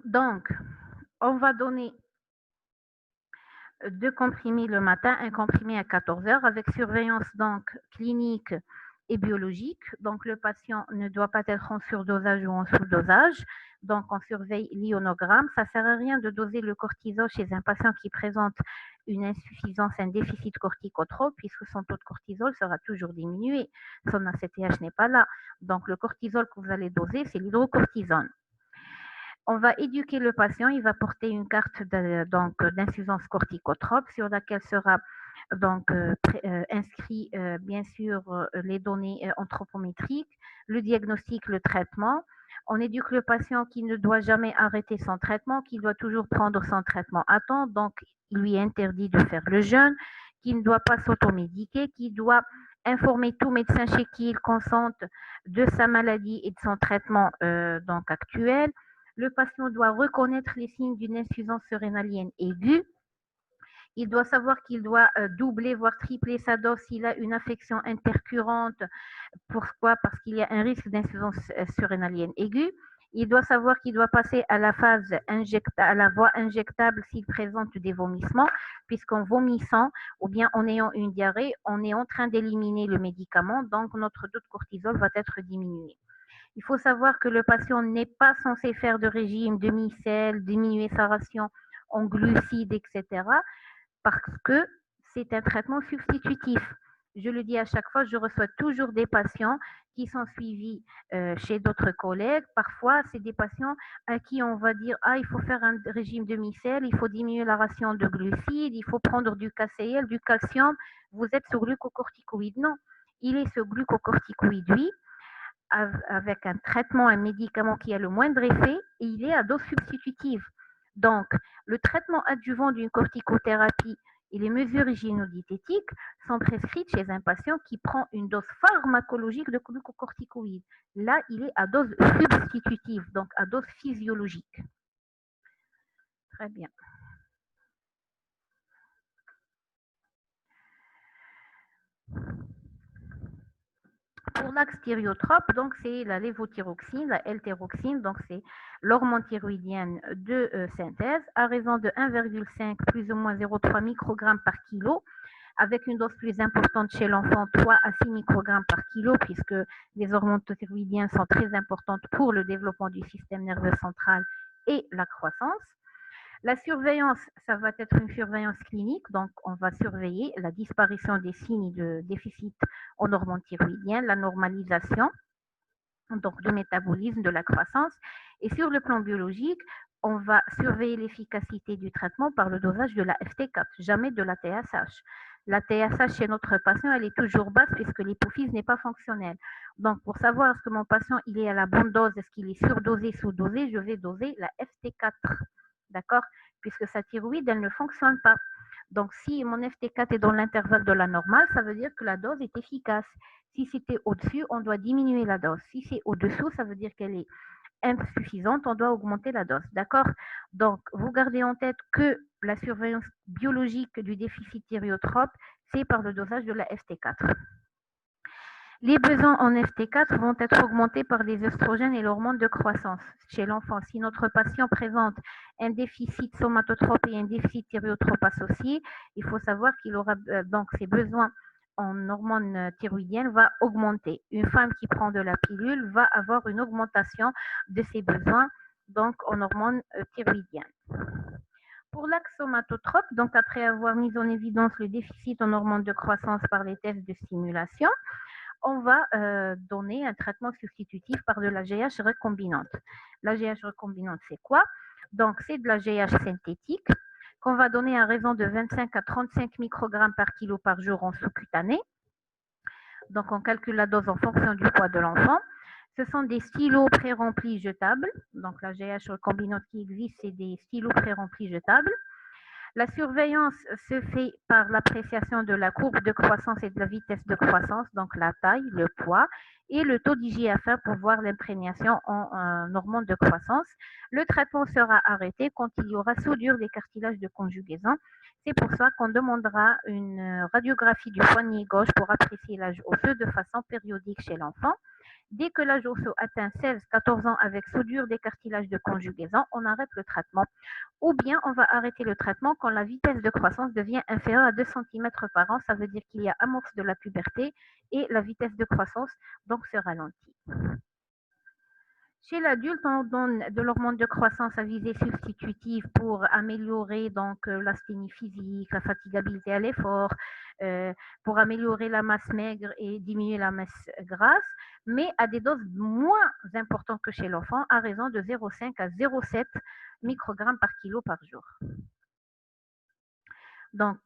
Donc, on va donner 2 comprimés le matin, un comprimé à 14 heures avec surveillance donc clinique et biologique. Donc le patient ne doit pas être en surdosage ou en sous-dosage. Donc on surveille l'ionogramme. Ça ne sert à rien de doser le cortisol chez un patient qui présente une insuffisance, un déficit corticotrope, puisque son taux de cortisol sera toujours diminué. Son ACTH n'est pas là. Donc le cortisol que vous allez doser, c'est l'hydrocortisone. On va éduquer le patient, il va porter une carte d'insuffisance corticotrope sur laquelle sera donc inscrit bien sûr les données anthropométriques, le diagnostic, le traitement. On éduque le patient qui ne doit jamais arrêter son traitement, qu'il doit toujours prendre son traitement à temps, donc il lui est interdit de faire le jeûne, qu'il ne doit pas s'automédiquer, qu'il doit informer tout médecin chez qui il consente de sa maladie et de son traitement donc actuel. Le patient doit reconnaître les signes d'une insuffisance surrénalienne aiguë. Il doit savoir qu'il doit doubler, voire tripler sa dose s'il a une affection intercurrente. Pourquoi? Parce qu'il y a un risque d'insuffisance surrénalienne aiguë. Il doit savoir qu'il doit passer à la phase à la voie injectable s'il présente des vomissements, puisqu'en vomissant ou bien en ayant une diarrhée, on est en train d'éliminer le médicament, donc notre taux de cortisol va être diminué. Il faut savoir que le patient n'est pas censé faire de régime demi-sel, diminuer sa ration en glucides, etc. parce que c'est un traitement substitutif. Je le dis à chaque fois, je reçois toujours des patients qui sont suivis chez d'autres collègues. Parfois, c'est des patients à qui on va dire ah, il faut faire un régime demi-sel, il faut diminuer la ration de glucides, il faut prendre du KCl, du calcium. Vous êtes sur glucocorticoïde. Non, il est sur glucocorticoïde, oui, avec un traitement, un médicament qui a le moindre effet et il est à dose substitutive. Donc, le traitement adjuvant d'une corticothérapie et les mesures hygiénodiététiques sont prescrites chez un patient qui prend une dose pharmacologique de glucocorticoïdes. Là, il est à dose substitutive, donc à dose physiologique. Très bien. Pour l'axe thyriotrope, donc c'est la lévothyroxine, la L-thyroxine, donc c'est l'hormone thyroïdienne de synthèse, à raison de 1,5 plus ou moins 0,3 microgrammes par kilo, avec une dose plus importante chez l'enfant, 3 à 6 microgrammes par kilo, puisque les hormones thyroïdiennes sont très importantes pour le développement du système nerveux central et la croissance. La surveillance, ça va être une surveillance clinique, donc on va surveiller la disparition des signes de déficit en hormones thyroïdiennes, la normalisation donc du métabolisme, de la croissance. Et sur le plan biologique, on va surveiller l'efficacité du traitement par le dosage de la FT4, jamais de la TSH. La TSH chez notre patient, elle est toujours basse puisque l'hypophyse n'est pas fonctionnelle. Donc, pour savoir est-ce que mon patient il est à la bonne dose, est-ce qu'il est surdosé, sous-dosé, je vais doser la FT4. D'accord? Puisque sa thyroïde, elle ne fonctionne pas. Donc, si mon FT4 est dans l'intervalle de la normale, ça veut dire que la dose est efficace. Si c'était au-dessus, on doit diminuer la dose. Si c'est au-dessous, ça veut dire qu'elle est insuffisante, on doit augmenter la dose. D'accord? Donc, vous gardez en tête que la surveillance biologique du déficit thyriotrope, c'est par le dosage de la FT4. Les besoins en FT4 vont être augmentés par les oestrogènes et l'hormone de croissance chez l'enfant. Si notre patient présente un déficit somatotrope et un déficit thyriotrope associé, il faut savoir qu'il aura donc ses besoins en hormones thyroïdiennes va augmenter. Une femme qui prend de la pilule va avoir une augmentation de ses besoins donc en hormones thyroïdiennes. Pour l'axe somatotrope, donc après avoir mis en évidence le déficit en hormones de croissance par les tests de stimulation, on va donner un traitement substitutif par de la GH recombinante. La GH recombinante, c'est quoi? Donc, c'est de la GH synthétique qu'on va donner à raison de 25 à 35 microgrammes par kilo par jour en sous-cutané. Donc, on calcule la dose en fonction du poids de l'enfant. Ce sont des stylos pré-remplis jetables. Donc, la GH recombinante qui existe, c'est des stylos pré-remplis jetables. La surveillance se fait par l'appréciation de la courbe de croissance et de la vitesse de croissance, donc la taille, le poids et le taux d'IGF-1 pour voir l'imprégnation en hormones de croissance. Le traitement sera arrêté quand il y aura soudure des cartilages de conjugaison. C'est pour ça qu'on demandera une radiographie du poignet gauche pour apprécier l'âge osseux de façon périodique chez l'enfant. Dès que l'âge osseux atteint 16-14 ans avec soudure des cartilages de conjugaison, on arrête le traitement. Ou bien on va arrêter le traitement quand la vitesse de croissance devient inférieure à 2 cm par an. Ça veut dire qu'il y a amorce de la puberté et la vitesse de croissance donc se ralentit. Chez l'adulte, on donne de l'hormone de croissance à visée substitutive pour améliorer donc l'asthénie physique, la fatigabilité à l'effort, pour améliorer la masse maigre et diminuer la masse grasse, mais à des doses moins importantes que chez l'enfant, à raison de 0,5 à 0,7 microgrammes par kilo par jour. Donc,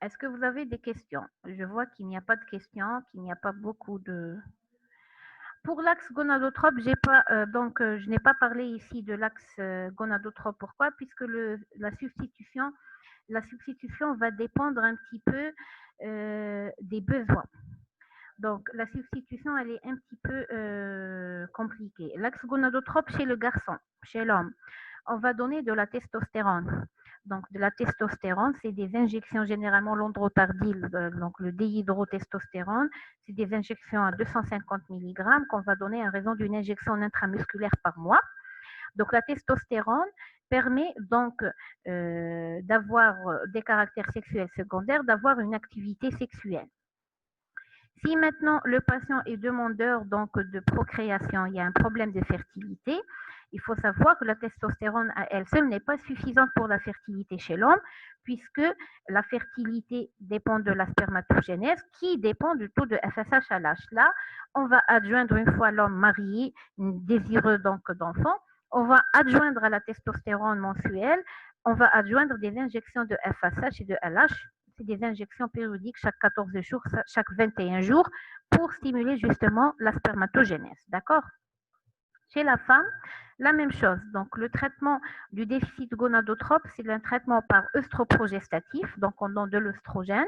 est-ce que vous avez des questions? Je vois qu'il n'y a pas de questions, qu'il n'y a pas beaucoup de... Pour l'axe gonadotrope, je n'ai pas parlé ici de l'axe gonadotrope. Pourquoi? Puisque la substitution va dépendre un petit peu des besoins. Donc, la substitution, elle est un petit peu compliquée. L'axe gonadotrope chez le garçon, chez l'homme, on va donner de la testostérone. Donc, de la testostérone, c'est des injections, généralement l'androtardil, donc le déhydrotestostérone, c'est des injections à 250 mg qu'on va donner à raison d'une injection intramusculaire par mois. Donc, la testostérone permet donc d'avoir des caractères sexuels secondaires, d'avoir une activité sexuelle. Si maintenant le patient est demandeur donc de procréation, il y a un problème de fertilité, il faut savoir que la testostérone à elle seule n'est pas suffisante pour la fertilité chez l'homme, puisque la fertilité dépend de la spermatogénèse qui dépend du taux de FSH à l'âge. Là, on va adjoindre, une fois l'homme marié, désireux donc d'enfants, on va adjoindre à la testostérone mensuelle, on va adjoindre des injections de FSH et de LH. C'est des injections périodiques chaque 14 jours, chaque 21 jours, pour stimuler justement la spermatogénèse. D'accord? Chez la femme, la même chose. Donc, le traitement du déficit gonadotrope, c'est un traitement par œstroprogestatif. Donc, on donne de l'œstrogène,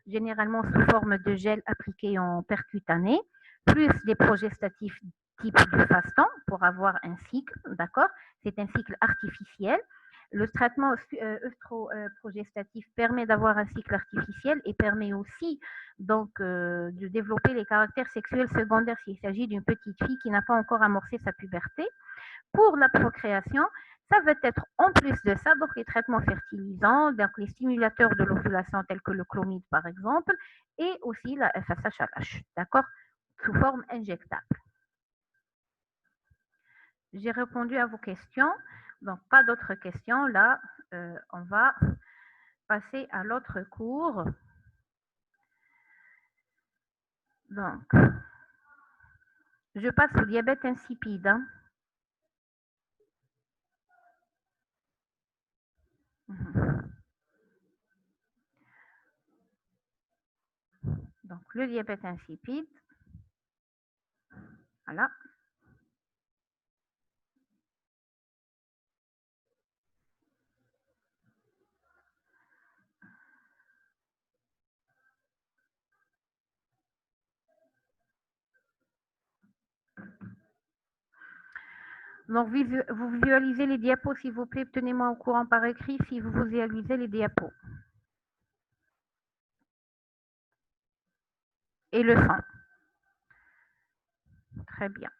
généralement sous forme de gel appliqué en percutané, plus des progestatifs type du fastant pour avoir un cycle. D'accord? C'est un cycle artificiel. Le traitement œstroprogestatif permet d'avoir un cycle artificiel et permet aussi donc de développer les caractères sexuels secondaires s'il s'agit d'une petite fille qui n'a pas encore amorcé sa puberté. Pour la procréation, ça va être en plus de ça, donc les traitements fertilisants, donc les stimulateurs de l'ovulation tels que le clomide par exemple, et aussi la FSH-LH, d'accord, sous forme injectable. J'ai répondu à vos questions, donc pas d'autres questions. Là, on va passer à l'autre cours. Donc, je passe au diabète insipide. Hein. Donc, le diabète insipide. Voilà. Donc, vous visualisez les diapos, s'il vous plaît. Tenez-moi au courant par écrit si vous visualisez les diapos. Et le sang. Très bien.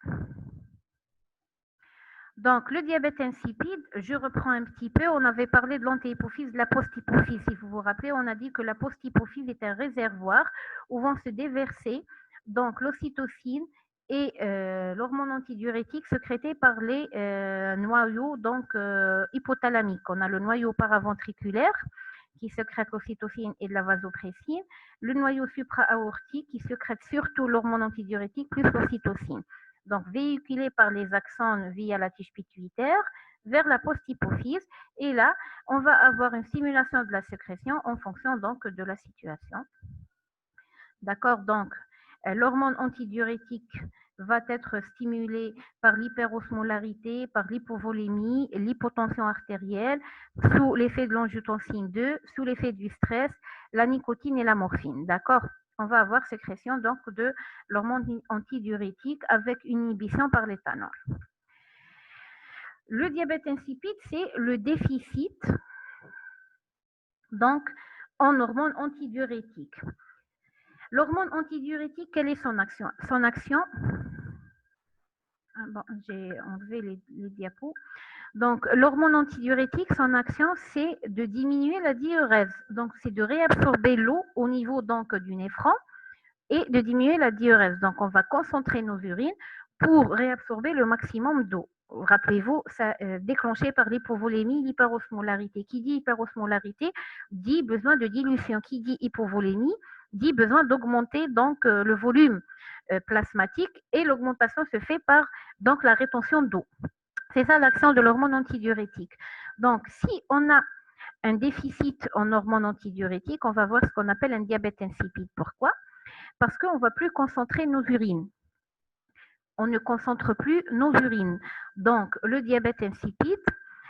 Donc, le diabète insipide, je reprends un petit peu. On avait parlé de l'antéhypophyse, de la posthypophyse. Si vous vous rappelez, on a dit que la posthypophyse est un réservoir où vont se déverser donc l'ocytocine et l'hormone antidiurétique sécrétée par les noyaux donc hypothalamiques. On a le noyau paraventriculaire qui sécrète l'ocytocine et de la vasopressine, le noyau supra-aortique qui sécrète surtout l'hormone antidiurétique plus l'ocytocine. Donc véhiculé par les axones via la tige pituitaire vers la posthypophyse. Et là, on va avoir une stimulation de la sécrétion en fonction donc de la situation. D'accord, donc l'hormone antidiurétique va être stimulée par l'hyperosmolarité, par l'hypovolémie, l'hypotension artérielle, sous l'effet de l'angiotensine 2, sous l'effet du stress, la nicotine et la morphine. D'accord? On va avoir sécrétion donc de l'hormone antidiurétique avec une inhibition par l'éthanol. Le diabète insipide, c'est le déficit donc en hormone antidiurétique. L'hormone antidiurétique, quelle est son action? Son action, Bon, j'ai enlevé les diapos. Donc, l'hormone antidiurétique, son action, c'est de diminuer la diurèse. Donc, c'est de réabsorber l'eau au niveau donc du néphron et de diminuer la diurèse. Donc, on va concentrer nos urines pour réabsorber le maximum d'eau. Rappelez-vous, ça déclenché par l'hypovolémie, l'hyperosmolarité. Qui dit hyperosmolarité dit besoin de dilution. Qui dit hypovolémie dit besoin d'augmenter donc le volume plasmatique et l'augmentation se fait par donc la rétention d'eau. C'est ça l'action de l'hormone antidiurétique. Donc, si on a un déficit en hormone antidiurétique, on va voir ce qu'on appelle un diabète insipide. Pourquoi? Parce qu'on ne va plus concentrer nos urines. On ne concentre plus nos urines. Donc, le diabète insipide.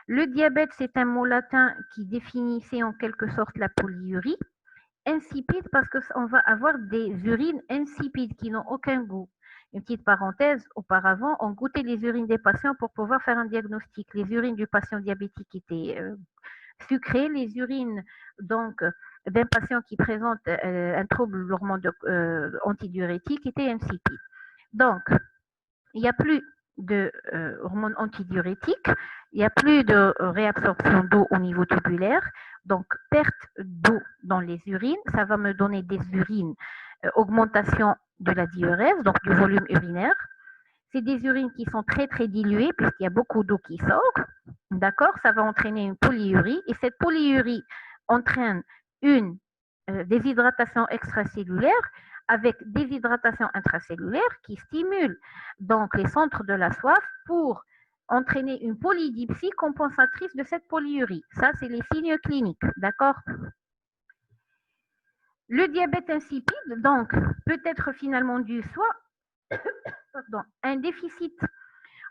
Le diabète, c'est un mot latin qui définissait en quelque sorte la polyurie. Insipide parce qu'on va avoir des urines insipides qui n'ont aucun goût. Une petite parenthèse, auparavant, on goûtait les urines des patients pour pouvoir faire un diagnostic. Les urines du patient diabétique étaient sucrées, les urines donc d'un patient qui présente un trouble de l'hormone antidiurétique étaient insipides. Donc, il n'y a plus de hormones antidiurétiques, il n'y a plus de réabsorption d'eau au niveau tubulaire, donc perte d'eau dans les urines, ça va me donner des urines, augmentation de la diurèse, donc du volume urinaire. C'est des urines qui sont très très diluées puisqu'il y a beaucoup d'eau qui sort, d'accord? Ça va entraîner une polyurie et cette polyurie entraîne une déshydratation extracellulaire avec déshydratation intracellulaire qui stimule donc les centres de la soif pour entraîner une polydipsie compensatrice de cette polyurie. Ça, c'est les signes cliniques, d'accord? Le diabète insipide, donc, peut être finalement dû soit à un déficit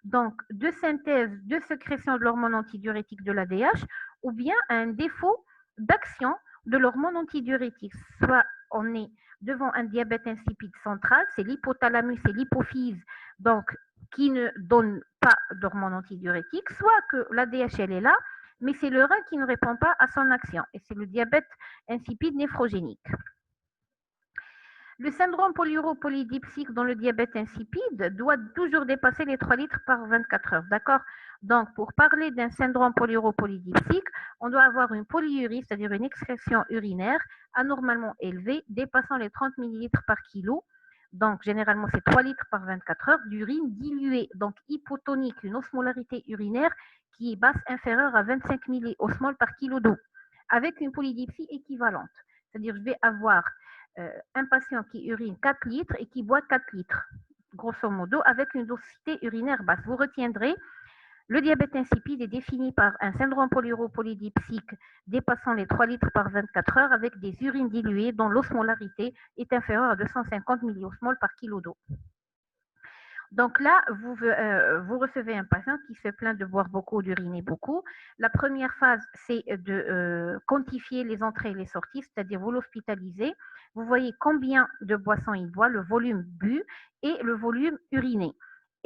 donc, de synthèse, de sécrétion de l'hormone antidiurétique de l'ADH, ou bien à un défaut d'action de l'hormone antidiurétique. Soit on est devant un diabète insipide central, c'est l'hypothalamus et l'hypophyse, donc qui ne donnent pas d'hormone antidiurétique, soit que l'ADH elle est là, mais c'est le rein qui ne répond pas à son action, et c'est le diabète insipide néphrogénique. Le syndrome polyuropolydipsique dans le diabète insipide doit toujours dépasser les 3 litres par 24 heures. D'accord? Donc, pour parler d'un syndrome polyuropolydipsique, on doit avoir une polyurie, c'est-à-dire une excrétion urinaire anormalement élevée, dépassant les 30 millilitres par kilo. Donc, généralement, c'est 3 litres par 24 heures d'urine diluée, donc hypotonique, une osmolarité urinaire qui est basse, inférieure à 25 milliosmoles par kilo d'eau, avec une polydipsie équivalente. C'est-à-dire, je vais avoir un patient qui urine 4 litres et qui boit 4 litres, grosso modo, avec une densité urinaire basse. Vous retiendrez, le diabète insipide est défini par un syndrome polyuropolydipsique dépassant les 3 litres par 24 heures avec des urines diluées dont l'osmolarité est inférieure à 250 milliosmoles par kilo d'eau. Donc là, vous recevez un patient qui se plaint de boire beaucoup, d'uriner beaucoup. La première phase, c'est de quantifier les entrées et les sorties, c'est-à-dire vous l'hospitalisez. Vous voyez combien de boissons il boit, le volume bu et le volume uriné.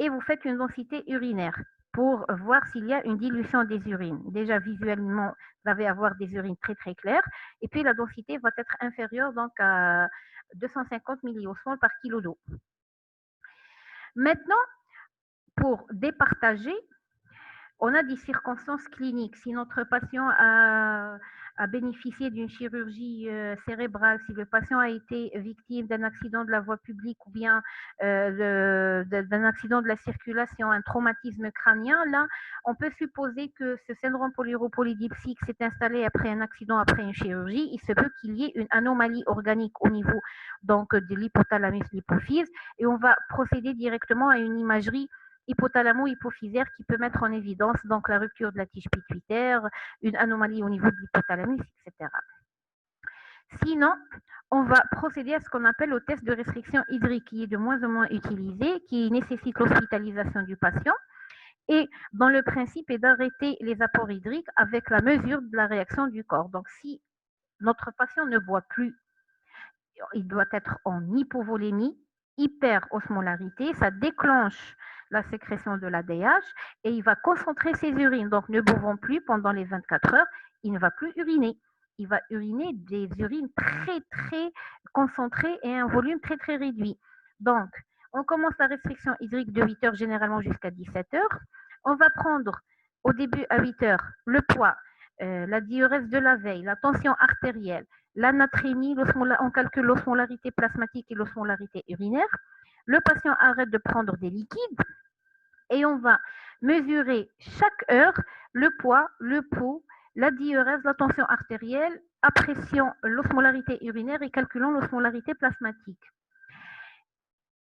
Et vous faites une densité urinaire pour voir s'il y a une dilution des urines. Déjà, visuellement, vous allez avoir des urines très très claires. Et puis, la densité va être inférieure donc, à 250 milliosmoles par kilo d'eau. Maintenant, pour départager, on a des circonstances cliniques. Si notre patient a bénéficié d'une chirurgie cérébrale, si le patient a été victime d'un accident de la voie publique ou bien d'un accident de la circulation, un traumatisme crânien, là, on peut supposer que ce syndrome polyuropolydipsique s'est installé après un accident, après une chirurgie. Il se peut qu'il y ait une anomalie organique au niveau donc, de l'hypothalamus, l'hypophyse, et on va procéder directement à une imagerie hypothalamo-hypophysaire qui peut mettre en évidence donc la rupture de la tige pituitaire, une anomalie au niveau de l'hypothalamus, etc. Sinon, on va procéder à ce qu'on appelle au test de restriction hydrique qui est de moins en moins utilisé, qui nécessite l'hospitalisation du patient et dont le principe est d'arrêter les apports hydriques avec la mesure de la réaction du corps. Donc, si notre patient ne boit plus, il doit être en hypovolémie, hyperosmolarité, ça déclenche la sécrétion de l'ADH et il va concentrer ses urines. Donc, ne buvons plus pendant les 24 heures, il ne va plus uriner. Il va uriner des urines très, très concentrées et un volume très, très réduit. Donc, On commence la restriction hydrique de 8 heures généralement jusqu'à 17 heures. On va prendre au début à 8 heures le poids, la diurèse de la veille, la tension artérielle, la natrémie, on calcule l'osmolarité plasmatique et l'osmolarité urinaire. Le patient arrête de prendre des liquides et on va mesurer chaque heure le poids, le pouls, la diurèse, la tension artérielle, appréciant l'osmolarité urinaire et calculant l'osmolarité plasmatique.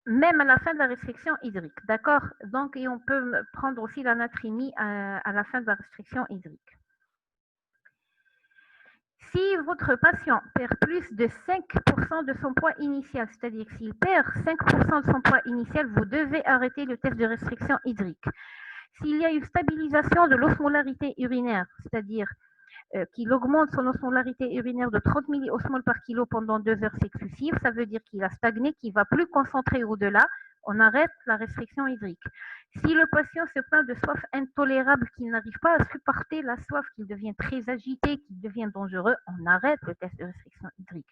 Même à la fin de la restriction hydrique, d'accord? Donc, et on peut prendre aussi la natrémie à la fin de la restriction hydrique. Si votre patient perd plus de 5% de son poids initial, c'est-à-dire s'il perd 5% de son poids initial, vous devez arrêter le test de restriction hydrique. S'il y a une stabilisation de l'osmolarité urinaire, c'est-à-dire qu'il augmente son osmolarité urinaire de 30 milliosmoles par kilo pendant 2 heures successives, ça veut dire qu'il a stagné, qu'il ne va plus concentrer au-delà, on arrête la restriction hydrique. Si le patient se plaint de soif intolérable, qu'il n'arrive pas à supporter la soif, qu'il devient très agité, qu'il devient dangereux, on arrête le test de restriction hydrique.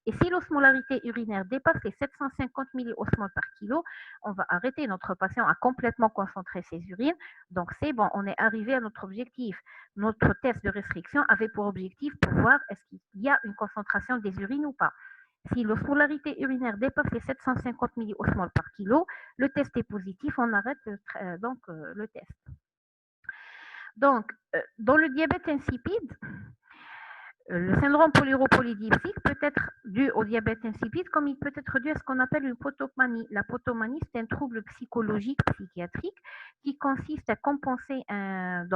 Et si l'osmolarité urinaire dépasse les 750 milliosmoles par kilo, on va arrêter. Notre patient a complètement concentré ses urines. Donc, c'est bon, on est arrivé à notre objectif. Notre test de restriction avait pour objectif pour voir est-ce qu'il y a une concentration des urines ou pas. Si l'osmolarité urinaire dépasse les 750 milliosmoles par kilo, le test est positif, on arrête le test. Donc, dans le diabète insipide, le syndrome polyuropolydipsique peut être dû au diabète insipide comme il peut être dû à ce qu'on appelle une potomanie. La potomanie, c'est un trouble psychologique, psychiatrique qui consiste à compenser un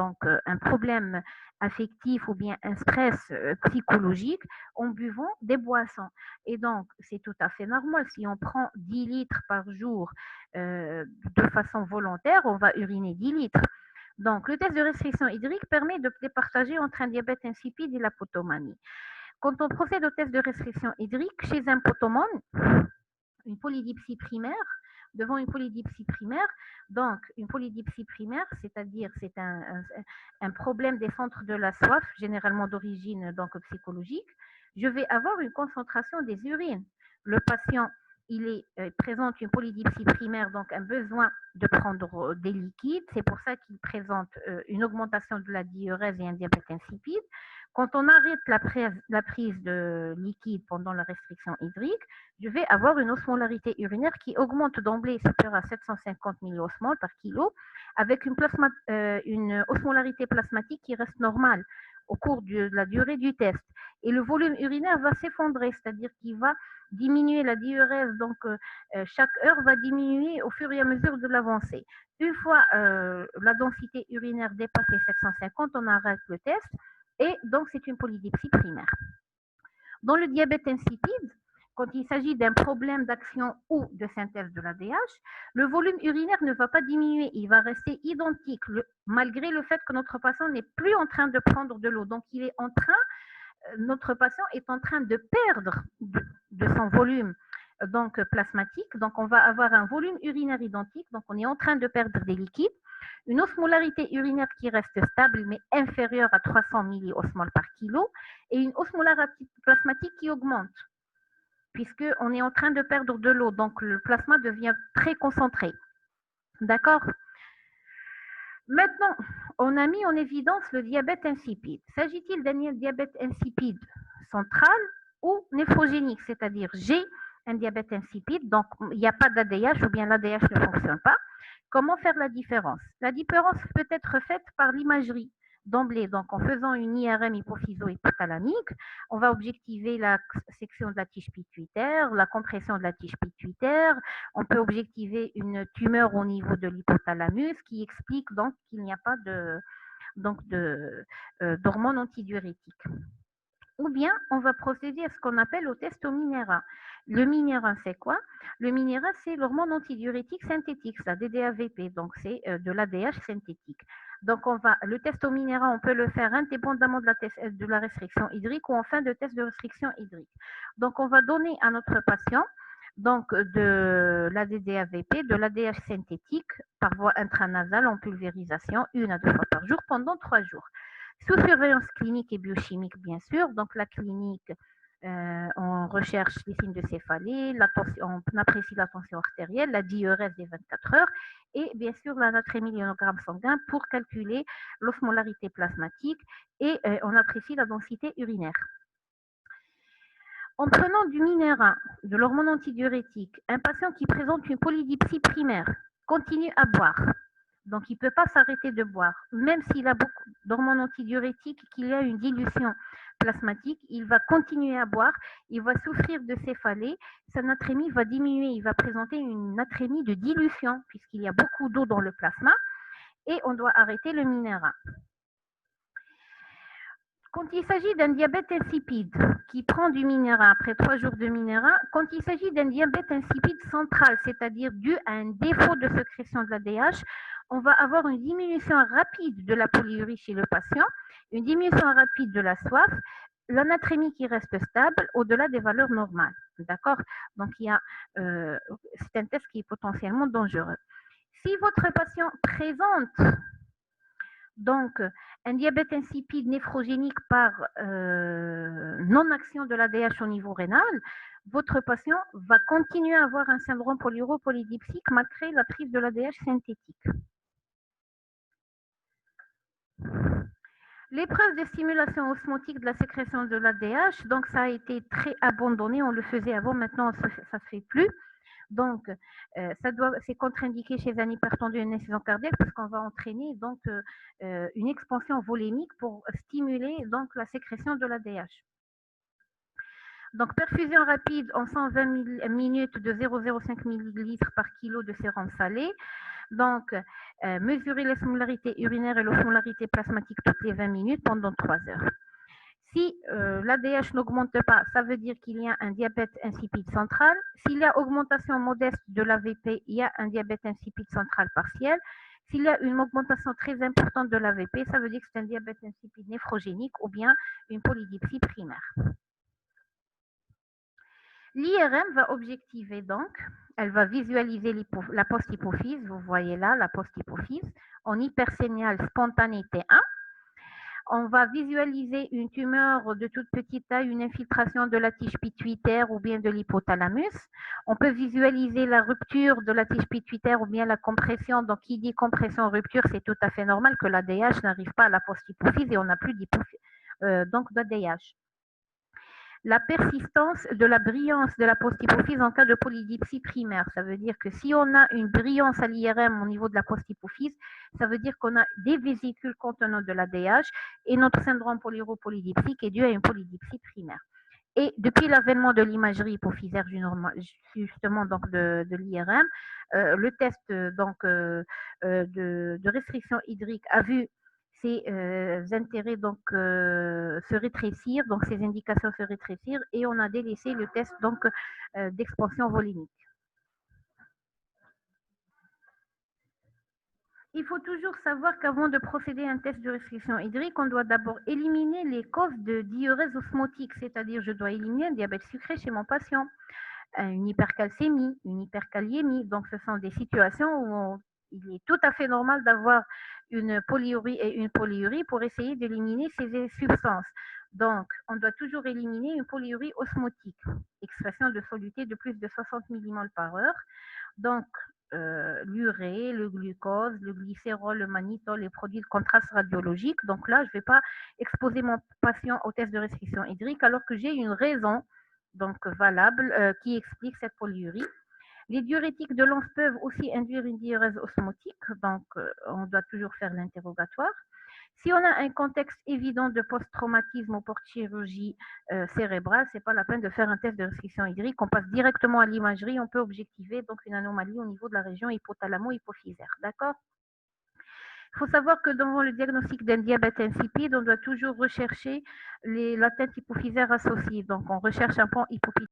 problème affectif ou bien un stress psychologique en buvant des boissons. Et donc, c'est tout à fait normal. Si on prend 10 litres par jour de façon volontaire, on va uriner 10 litres. Donc, le test de restriction hydrique permet de départager entre un diabète insipide et la potomanie. Quand on procède au test de restriction hydrique chez un potomane, une polydipsie primaire, devant une polydipsie primaire, donc une polydipsie primaire, c'est-à-dire c'est un problème des centres de la soif, généralement d'origine donc psychologique, je vais avoir une concentration des urines. Le patient il présente une polydipsie primaire, donc un besoin de prendre des liquides. C'est pour ça qu'il présente une augmentation de la diurèse et un diabète insipide. Quand on arrête la prise de liquide pendant la restriction hydrique, je vais avoir une osmolarité urinaire qui augmente d'emblée supérieure à 750 milliosmoles par kilo, avec une osmolarité plasmatique qui reste normale au cours de la durée du test. Et le volume urinaire va s'effondrer, c'est-à-dire qu'il va diminuer la diurèse, donc chaque heure va diminuer au fur et à mesure de l'avancée. Une fois la densité urinaire dépasse les 750, on arrête le test et donc c'est une polydipsie primaire. Dans le diabète insipide, quand il s'agit d'un problème d'action ou de synthèse de l'ADH, le volume urinaire ne va pas diminuer, il va rester identique, malgré le fait que notre patient n'est plus en train de prendre de l'eau. Donc, notre patient est en train de perdre de son volume plasmatique. Donc, on va avoir un volume urinaire identique. Donc, on est en train de perdre des liquides. Une osmolarité urinaire qui reste stable, mais inférieure à 300 milliosmoles par kilo. Et une osmolarité plasmatique qui augmente, puisqu'on est en train de perdre de l'eau. Donc, le plasma devient très concentré. D'accord ? Maintenant, on a mis en évidence le diabète insipide. S'agit-il d'un diabète insipide central ou néphrogénique, c'est-à-dire j'ai un diabète insipide, donc il n'y a pas d'ADH ou bien l'ADH ne fonctionne pas. Comment faire la différence? La différence peut être faite par l'imagerie d'emblée, donc en faisant une IRM hypophyso-hypothalamique, on va objectiver la section de la tige pituitaire, la compression de la tige pituitaire, on peut objectiver une tumeur au niveau de l'hypothalamus qui explique donc qu'il n'y a pas d'hormones antidiurétiques. Ou bien, on va procéder à ce qu'on appelle au testominéra. Le minéra, c'est quoi? Le minéra, c'est l'hormone antidiurétique synthétique, la DDAVP, donc c'est de l'ADH synthétique. Donc, le testominéra, on peut le faire indépendamment de la restriction hydrique ou en fin de test de restriction hydrique. Donc, on va donner à notre patient de la DDAVP, de l'ADH synthétique par voie intranasale en pulvérisation 1 à 2 fois par jour pendant 3 jours. Sous surveillance clinique et biochimique, bien sûr. Donc, la clinique, on recherche les signes de céphalée, on apprécie la tension artérielle, la diurèse des 24 heures et bien sûr la natrémie ionogramme sanguin pour calculer l'osmolarité plasmatique et on apprécie la densité urinaire. En prenant du Minera, de l'hormone antidiurétique, un patient qui présente une polydipsie primaire continue à boire. Donc, il ne peut pas s'arrêter de boire. Même s'il a beaucoup d'hormones antidiurétiques, qu'il y a une dilution plasmatique, il va continuer à boire, il va souffrir de céphalée, sa natrémie va diminuer, il va présenter une natrémie de dilution puisqu'il y a beaucoup d'eau dans le plasma et on doit arrêter le Minera. Quand il s'agit d'un diabète insipide qui prend du Minera après 3 jours de Minera, quand il s'agit d'un diabète insipide central, c'est-à-dire dû à un défaut de sécrétion de l'ADH, on va avoir une diminution rapide de la polyurie chez le patient, une diminution rapide de la soif, la natrémie qui reste stable au-delà des valeurs normales. D'accord? Donc, c'est un test qui est potentiellement dangereux. Si votre patient présente donc un diabète insipide néphrogénique par non-action de l'ADH au niveau rénal, votre patient va continuer à avoir un syndrome polyuro-polydipsique malgré la prise de l'ADH synthétique. L'épreuve de stimulation osmotique de la sécrétion de l'ADH, donc ça a été très abandonné, on le faisait avant, maintenant ça ne se fait plus. Donc, c'est contre-indiqué chez un hypertendu et une insuffisance cardiaque parce qu'on va entraîner donc une expansion volémique pour stimuler donc la sécrétion de l'ADH. Donc, perfusion rapide en 120 minutes de 0,05 ml par kilo de sérum salé. Donc, mesurer l'osmolarité urinaire et l'osmolarité plasmatique toutes les 20 minutes pendant 3 heures. Si l'ADH n'augmente pas, ça veut dire qu'il y a un diabète insipide central. S'il y a augmentation modeste de l'AVP, il y a un diabète insipide central partiel. S'il y a une augmentation très importante de l'AVP, ça veut dire que c'est un diabète insipide néphrogénique ou bien une polydipsie primaire. L'IRM va objectiver donc, elle va visualiser la post-hypophyse, vous voyez là la post-hypophyse, en hypersénial spontané T1. On va visualiser une tumeur de toute petite taille, une infiltration de la tige pituitaire ou bien de l'hypothalamus. On peut visualiser la rupture de la tige pituitaire ou bien la compression. Donc, qui dit compression-rupture, c'est tout à fait normal que l'ADH n'arrive pas à la post-hypophyse et on n'a plus d'ADH. La persistance de la brillance de la post-hypophyse en cas de polydipsie primaire. Ça veut dire que si on a une brillance à l'IRM au niveau de la post-hypophyse, ça veut dire qu'on a des vésicules contenant de l'ADH et notre syndrome polyuro-polydipsique est dû à une polydipsie primaire. Et depuis l'avènement de l'imagerie hypophysaire justement donc de l'IRM, le test donc de restriction hydrique a vu ces intérêts donc se rétrécir, donc ces indications se rétrécir, et on a délaissé le test donc d'expansion volémique. Il faut toujours savoir qu'avant de procéder à un test de restriction hydrique, on doit d'abord éliminer les causes de diurèse osmotique, c'est-à-dire je dois éliminer un diabète sucré chez mon patient, une hypercalcémie, une hyperkaliémie. Donc ce sont des situations où il est tout à fait normal d'avoir une polyurie et une polyurie pour essayer d'éliminer ces substances. Donc, on doit toujours éliminer une polyurie osmotique, expression de soluté de plus de 60 mmol par heure. Donc, l'urée, le glucose, le glycérol, le mannitol, les produits de contraste radiologique. Donc là, je ne vais pas exposer mon patient au test de restriction hydrique alors que j'ai une raison donc valable qui explique cette polyurie. Les diurétiques de l'anse peuvent aussi induire une diurèse osmotique, donc on doit toujours faire l'interrogatoire. Si on a un contexte évident de post-traumatisme ou post-chirurgie cérébrale, ce n'est pas la peine de faire un test de restriction hydrique. On passe directement à l'imagerie, on peut objectiver donc une anomalie au niveau de la région hypothalamo-hypophysaire. D'accord ? Il faut savoir que dans le diagnostic d'un diabète insipide, on doit toujours rechercher l'atteinte hypophysaire associée. Donc, on recherche un pan hypophysaire